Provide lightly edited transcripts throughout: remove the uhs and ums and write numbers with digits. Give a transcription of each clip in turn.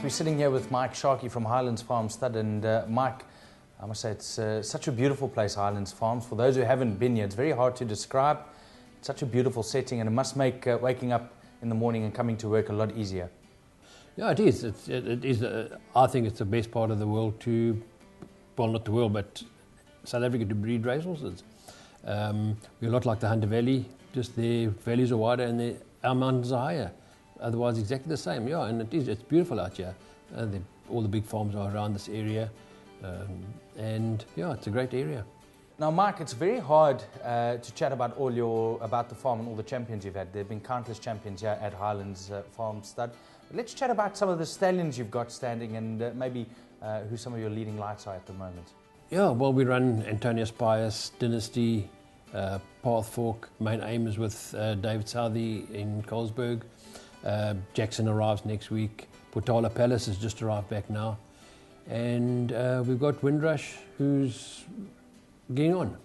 we're sitting here with Mike Sharkey from Highlands Farm Stud, and Mike, I must say it's such a beautiful place, Highlands Farms. For those who haven't been here, it's very hard to describe. It's such a beautiful setting, and it must make waking up in the morning and coming to work a lot easier. Yeah, it is. It is. I think it's the best part of the world to, well, not the world, but South Africa to breed racehorses. We're a lot like the Hunter Valley, just their valleys are wider and our mountains are higher. Otherwise, exactly the same. Yeah, and it's beautiful out here. All the big farms are around this area, and yeah, it's a great area. Now, Mike, it's very hard to chat about about the farm and all the champions you've had. There have been countless champions here at Highlands Farm Stud. But let's chat about some of the stallions you've got standing, and maybe who some of your leading lights are at the moment. Yeah, well, we run Antonius Pius, Dynasty, Path Fork. Main aim is with David Southey in Colesberg. Jackson arrives next week. Portala Palace has just arrived back now. And we've got Windrush, who's getting on.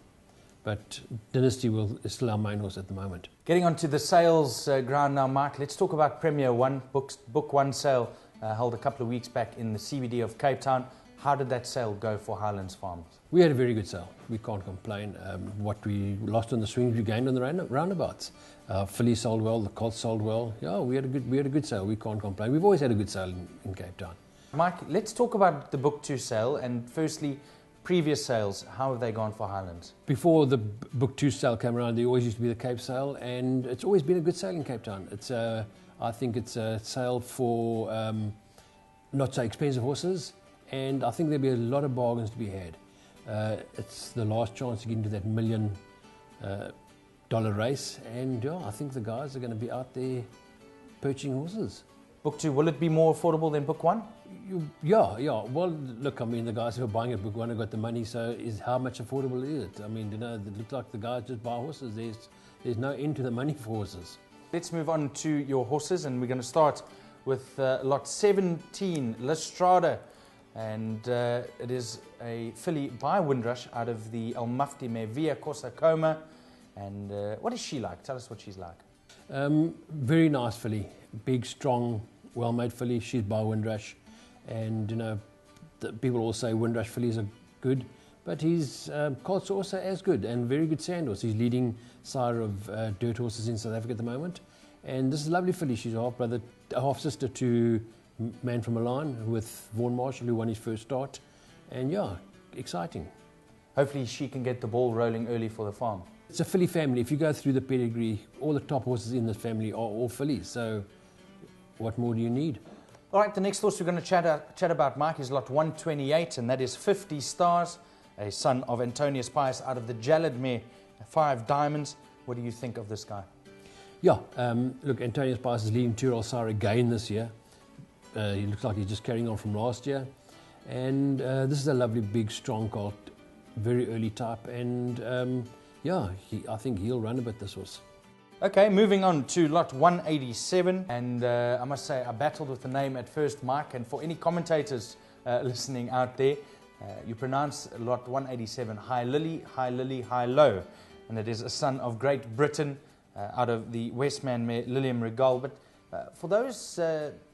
But Dynasty is still our main horse at the moment. Getting onto the sales ground now, Mike, let's talk about Premier One. Book One sale held a couple of weeks back in the CBD of Cape Town. How did that sale go for Highlands Farms? We had a very good sale. We can't complain. What we lost on the swings, we gained on the roundabouts. Fillies sold well, the colts sold well. Yeah, we had a good sale. We can't complain. We've always had a good sale in Cape Town. Mike, let's talk about the Book 2 sale, and firstly, previous sales. How have they gone for Highlands? Before the Book 2 sale came around, there always used to be the Cape sale, and it's always been a good sale in Cape Town. I think it's a sale for not so expensive horses, and I think there'll be a lot of bargains to be had. It's the last chance to get into that $1 million race, and yeah, I think the guys are going to be out there purchasing horses. Book 2, will it be more affordable than Book 1? Yeah. Well, look, I mean, the guys who are buying at Book 1 have got the money, so how much affordable is it? I mean, it looks like the guys just buy horses. There's no end to the money for horses. Let's move on to your horses, and we're going to start with lot 17, Lestrada. And it is a filly by Windrush out of the El Mufti mare Via Corsa Coma. And what is she like? Tell us what she's like. Very nice filly. Big, strong, well-made filly. She's by Windrush. And, people all say Windrush fillies are good, but his colts are also as good, and very good sand horse. He's leading sire of dirt horses in South Africa at the moment. And this is a lovely filly. She's a half-sister to Man from Milan with Vaughan Marshall, who won his first start. And yeah, exciting. Hopefully she can get the ball rolling early for the farm. It's a filly family. If you go through the pedigree, all the top horses in this family are all fillies. So what more do you need? All right, the next horse we're going to chat about, Mike, is lot 128, and that is 50 Stars, a son of Antonius Pius out of the Jalad mare, 5 Diamonds. What do you think of this guy? Yeah, look, Antonius Pius is leading Two-Year-Old Sire again this year. He looks like he's just carrying on from last year. And this is a lovely, big, strong colt, very early type. And yeah, I think he'll run a bit, this horse. Okay, moving on to lot 187. And I must say, I battled with the name at first, Mike. And for any commentators listening out there, you pronounce lot 187 High Lily, High Lily, High Low. And it is a son of Great Britain out of the Westman mare Lilium Regal. But for those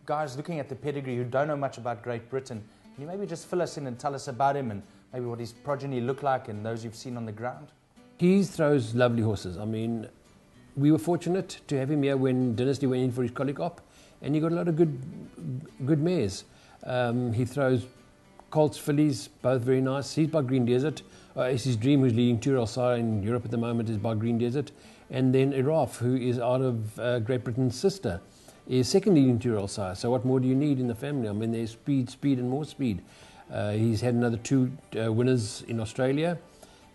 guys looking at the pedigree who don't know much about Great Britain, can you maybe just fill us in and tell us about him and maybe what his progeny look like and those you've seen on the ground? He throws lovely horses. I mean, we were fortunate to have him here when Dynasty went in for his colic op, and he got a lot of good mares. He throws colts, fillies, both very nice. He's by Green Desert. It's his dream, who's leading Two-Year-Old Sire in Europe at the moment, is by Green Desert. And then Iraf, who is out of Great Britain's sister, is second leading Two-Year-Old Sire. So what more do you need in the family? I mean, there's speed, and more speed. He's had another 2 winners in Australia.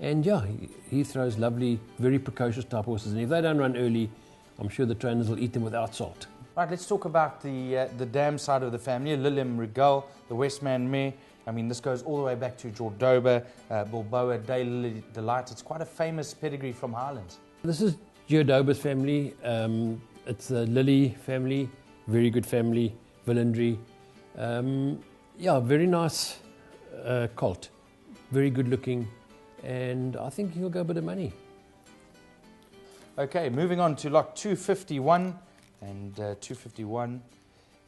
And yeah, he throws lovely, very precocious type horses. And if they don't run early, I'm sure the trainers will eat them without salt. Right, let's talk about the dam side of the family. Lilium Regal, the Westman mare. I mean, this goes all the way back to Jordoba, Bilboa, Daylily Delight. It's quite a famous pedigree from Highlands. This is Jordoba's family. It's the Lily family, very good family, Villandry. Yeah, very nice colt, very good looking, and I think he'll go a bit of money. Okay, moving on to lot 251, and 251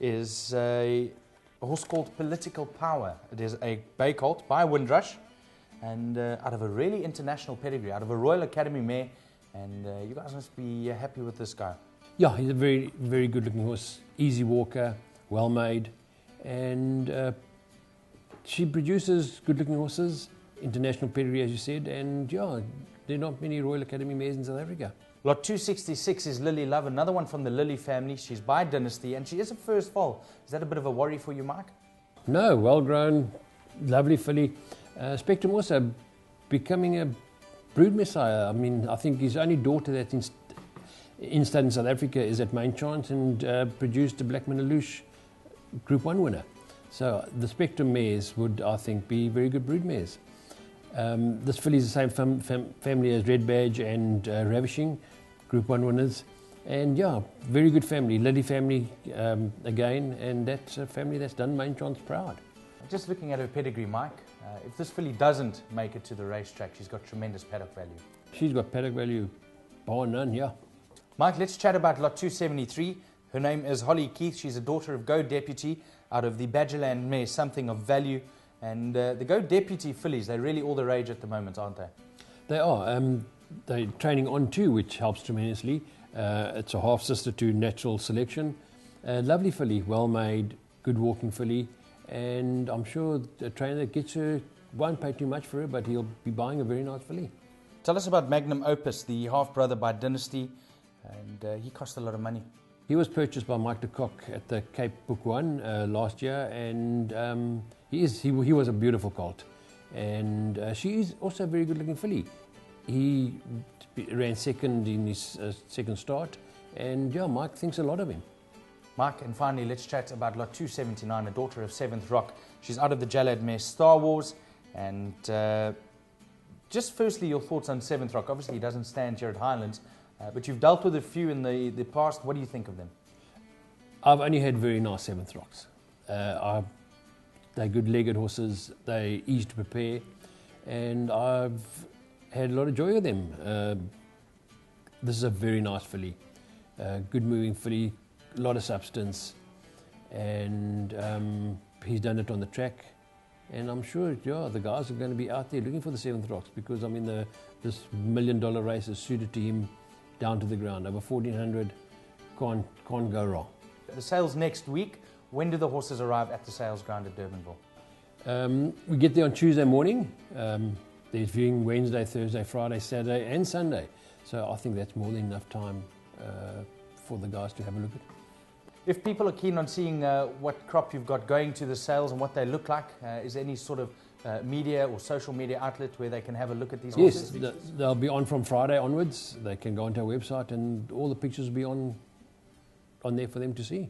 is a a horse called Political Power. It is a bay colt by Windrush, and out of a really international pedigree, out of a Royal Academy mare, and you guys must be happy with this guy. Yeah, he's a very, very good-looking horse, easy walker, well-made, and she produces good-looking horses, international pedigree, as you said, and yeah, there are not many Royal Academy mares in South Africa. Lot 266 is Lily Love, another one from the Lily family. She's by Dynasty, and she is a first foal. Is that a bit of a worry for you, Mike? No, well-grown, lovely filly. Spectrum also becoming a brood messiah. I mean, I think his only daughter that's in stud in South Africa is at Main Chance and produced a Black Manaloosh Group 1 winner. So the Spectrum mares would, I think, be very good brood mares. This filly is the same family as Red Badge and Ravishing, Group 1 winners. And yeah, very good family, Lily family again, and that's a family that's done Main Chance proud. Just looking at her pedigree, Mike, if this filly doesn't make it to the racetrack, she's got tremendous paddock value. She's got paddock value, bar none, yeah. Mike, let's chat about lot 273. Her name is Holly Keith. She's a daughter of Go Deputy out of the Badgerland mare, Something of Value. And the Go Deputy fillies, they're really all the rage at the moment, aren't they? They are. They're training on too, which helps tremendously. It's a half-sister to Natural Selection. Lovely filly, well-made, good walking filly. And I'm sure the trainer that gets her won't pay too much for her, but he'll be buying a very nice filly. Tell us about Magnum Opus, the half-brother by Dynasty. And he cost a lot of money. He was purchased by Mike de Kock at the Cape Book 1 last year, and he was a beautiful colt. And she is also a very good-looking filly. He ran second in his second start, and yeah, Mike thinks a lot of him. Mike, and finally, let's chat about lot 279, a daughter of 7th Rock. She's out of the Jalad mare Star Wars, and just firstly, your thoughts on 7th Rock. Obviously, he doesn't stand here at Highlands, but you've dealt with a few in the past. What do you think of them? I've only had very nice 7th Rocks. They're good-legged horses. They're easy to prepare, and I've had a lot of joy with them. This is a very nice filly, good-moving filly, a lot of substance, and he's done it on the track. And I'm sure, yeah, the guys are going to be out there looking for the 7th Rocks, because I mean, this $1 million race is suited to him down to the ground. Over 1400, can't go wrong. The sales next week. When do the horses arrive at the sales ground at Durbanville? We get there on Tuesday morning. There's viewing Wednesday, Thursday, Friday, Saturday and Sunday. So I think that's more than enough time for the guys to have a look at. If people are keen on seeing what crop you've got going to the sales and what they look like, is there any sort of media or social media outlet where they can have a look at these horses? Yes, they'll be on from Friday onwards. They can go onto our website and all the pictures will be on there for them to see.